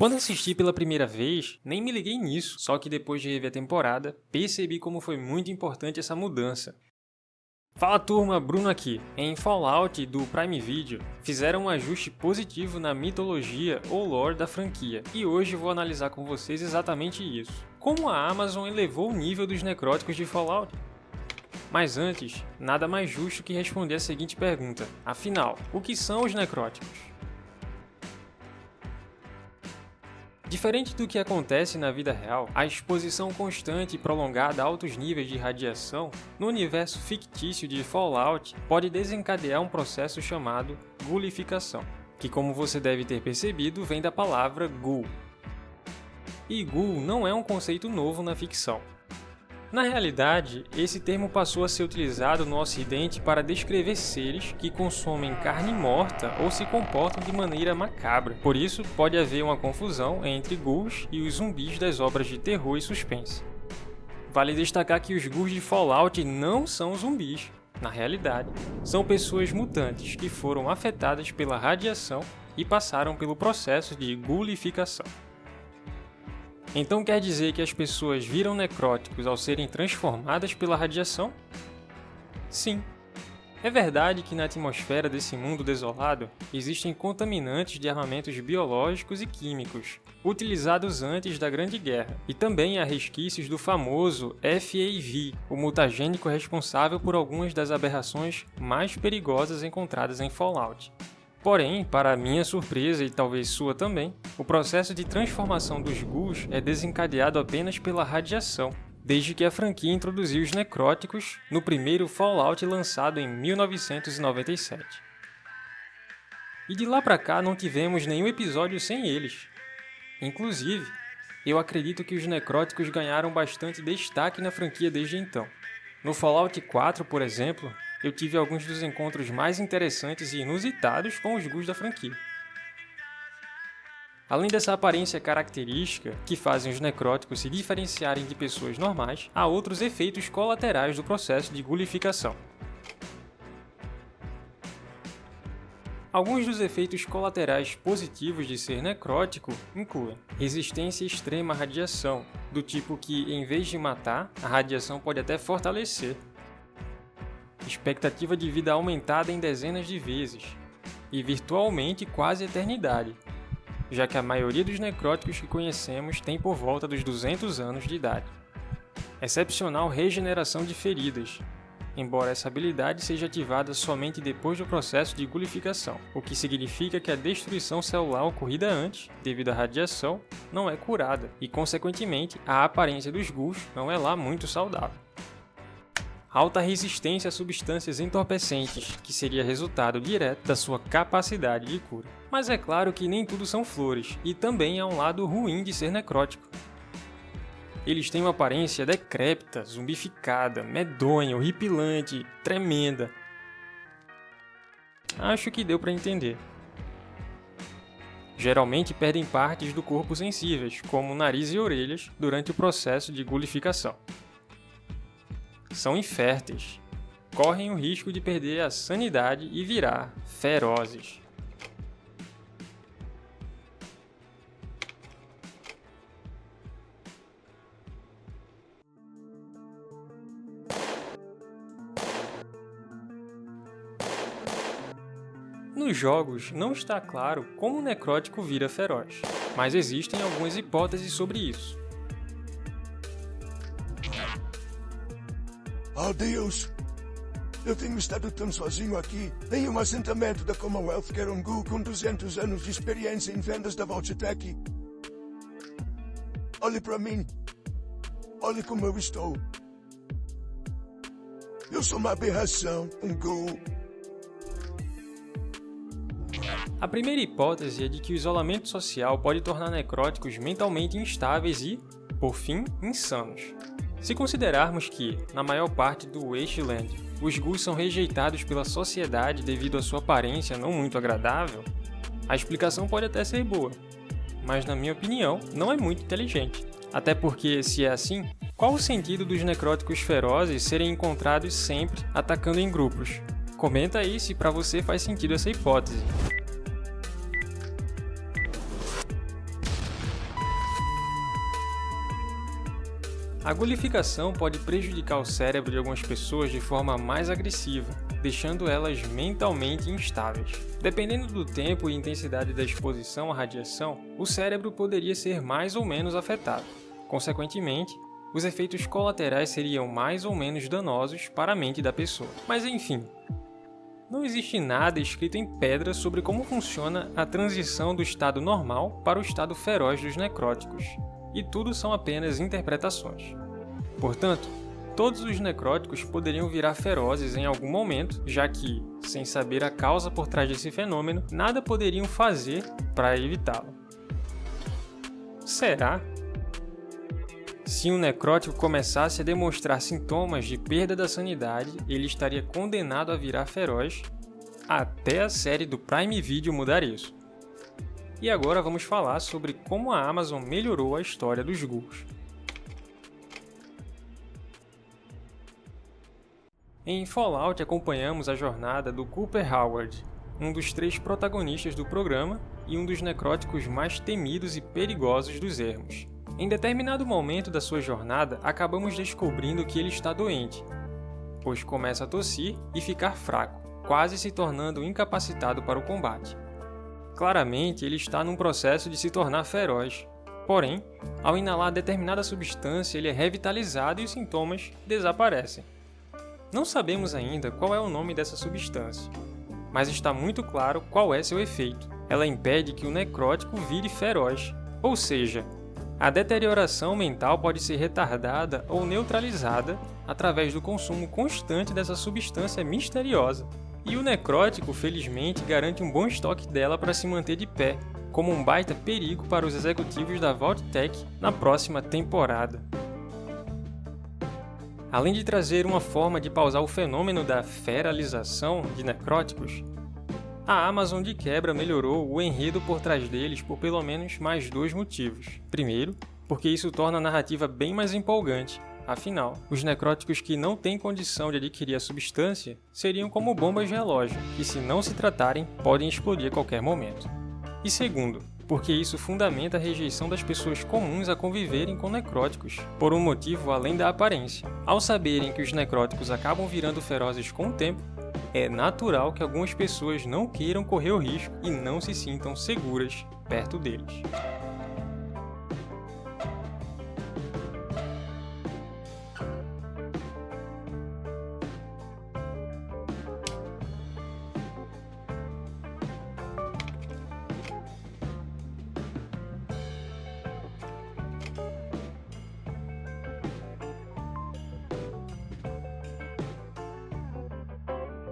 Quando assisti pela primeira vez, nem me liguei nisso, só que depois de rever a temporada, percebi como foi muito importante essa mudança. Fala turma, Bruno aqui. Em Fallout do Prime Video, fizeram um ajuste positivo na mitologia ou lore da franquia, e hoje vou analisar com vocês exatamente isso. Como a Amazon elevou o nível dos necróticos de Fallout? Mas antes, nada mais justo que responder a seguinte pergunta: afinal, o que são os necróticos? Diferente do que acontece na vida real, a exposição constante e prolongada a altos níveis de radiação no universo fictício de Fallout pode desencadear um processo chamado ghulificação, que, como você deve ter percebido, vem da palavra ghoul. E ghoul não é um conceito novo na ficção. Na realidade, esse termo passou a ser utilizado no Ocidente para descrever seres que consomem carne morta ou se comportam de maneira macabra. Por isso, pode haver uma confusão entre ghouls e os zumbis das obras de terror e suspense. Vale destacar que os ghouls de Fallout não são zumbis. Na realidade, são pessoas mutantes que foram afetadas pela radiação e passaram pelo processo de ghulificação. Então quer dizer que as pessoas viram necróticos ao serem transformadas pela radiação? Sim. É verdade que na atmosfera desse mundo desolado existem contaminantes de armamentos biológicos e químicos, utilizados antes da Grande Guerra, e também há resquícios do famoso FAV, o mutagênico responsável por algumas das aberrações mais perigosas encontradas em Fallout. Porém, para minha surpresa e talvez sua também, o processo de transformação dos ghouls é desencadeado apenas pela radiação, desde que a franquia introduziu os necróticos no primeiro Fallout lançado em 1997. E de lá pra cá não tivemos nenhum episódio sem eles. Inclusive, eu acredito que os necróticos ganharam bastante destaque na franquia desde então. No Fallout 4, por exemplo, eu tive alguns dos encontros mais interessantes e inusitados com os ghouls da franquia. Além dessa aparência característica, que fazem os necróticos se diferenciarem de pessoas normais, há outros efeitos colaterais do processo de ghulificação. Alguns dos efeitos colaterais positivos de ser necrótico incluem resistência extrema à radiação, do tipo que, em vez de matar, a radiação pode até fortalecer. Expectativa de vida aumentada em dezenas de vezes, e virtualmente quase eternidade, já que a maioria dos necróticos que conhecemos tem por volta dos 200 anos de idade. Excepcional regeneração de feridas, embora essa habilidade seja ativada somente depois do processo de ghulificação, o que significa que a destruição celular ocorrida antes, devido à radiação, não é curada, e consequentemente a aparência dos ghouls não é lá muito saudável. Alta resistência a substâncias entorpecentes, que seria resultado direto da sua capacidade de cura. Mas é claro que nem tudo são flores, e também há um lado ruim de ser necrótico. Eles têm uma aparência decrépita, zumbificada, medonha, horripilante, tremenda. Acho que deu para entender. Geralmente perdem partes do corpo sensíveis, como nariz e orelhas, durante o processo de ghulificação. São inférteis, correm o risco de perder a sanidade e virar ferozes. Nos jogos não está claro como o necrótico vira feroz, mas existem algumas hipóteses sobre isso. Oh Deus! Eu tenho estado tão sozinho aqui. Tem um assentamento da Commonwealth que era um ghoul com 200 anos de experiência em vendas da Voltec. Olhe para mim. Olhe como eu estou. Eu sou uma aberração, um ghoul. A primeira hipótese é de que o isolamento social pode tornar necróticos mentalmente instáveis e, por fim, insanos. Se considerarmos que, na maior parte do Wasteland, os ghouls são rejeitados pela sociedade devido à sua aparência não muito agradável, a explicação pode até ser boa, mas na minha opinião, não é muito inteligente. Até porque, se é assim, qual o sentido dos necróticos ferozes serem encontrados sempre atacando em grupos? Comenta aí se para você faz sentido essa hipótese. A gulificação pode prejudicar o cérebro de algumas pessoas de forma mais agressiva, deixando elas mentalmente instáveis. Dependendo do tempo e intensidade da exposição à radiação, o cérebro poderia ser mais ou menos afetado. Consequentemente, os efeitos colaterais seriam mais ou menos danosos para a mente da pessoa. Mas enfim, não existe nada escrito em pedra sobre como funciona a transição do estado normal para o estado feroz dos necróticos, e tudo são apenas interpretações. Portanto, todos os necróticos poderiam virar ferozes em algum momento, já que, sem saber a causa por trás desse fenômeno, nada poderiam fazer para evitá-lo. Será? Se um necrótico começasse a demonstrar sintomas de perda da sanidade, ele estaria condenado a virar feroz, até a série do Prime Video mudar isso. E agora vamos falar sobre como a Amazon melhorou a história dos ghouls. Em Fallout acompanhamos a jornada do Cooper Howard, um dos 3 protagonistas do programa e um dos necróticos mais temidos e perigosos dos ermos. Em determinado momento da sua jornada, acabamos descobrindo que ele está doente, pois começa a tossir e ficar fraco, quase se tornando incapacitado para o combate. Claramente, ele está num processo de se tornar feroz. Porém, ao inalar determinada substância, ele é revitalizado e os sintomas desaparecem. Não sabemos ainda qual é o nome dessa substância, mas está muito claro qual é seu efeito. Ela impede que o necrótico vire feroz, ou seja, a deterioração mental pode ser retardada ou neutralizada através do consumo constante dessa substância misteriosa. E o necrótico, felizmente, garante um bom estoque dela para se manter de pé, como um baita perigo para os executivos da Vault-Tec na próxima temporada. Além de trazer uma forma de pausar o fenômeno da feralização de necróticos, a Amazon de quebra melhorou o enredo por trás deles por pelo menos mais 2 motivos. Primeiro, porque isso torna a narrativa bem mais empolgante. Afinal, os necróticos que não têm condição de adquirir a substância seriam como bombas de relógio, que se não se tratarem, podem explodir a qualquer momento. E segundo, porque isso fundamenta a rejeição das pessoas comuns a conviverem com necróticos, por um motivo além da aparência. Ao saberem que os necróticos acabam virando ferozes com o tempo, é natural que algumas pessoas não queiram correr o risco e não se sintam seguras perto deles.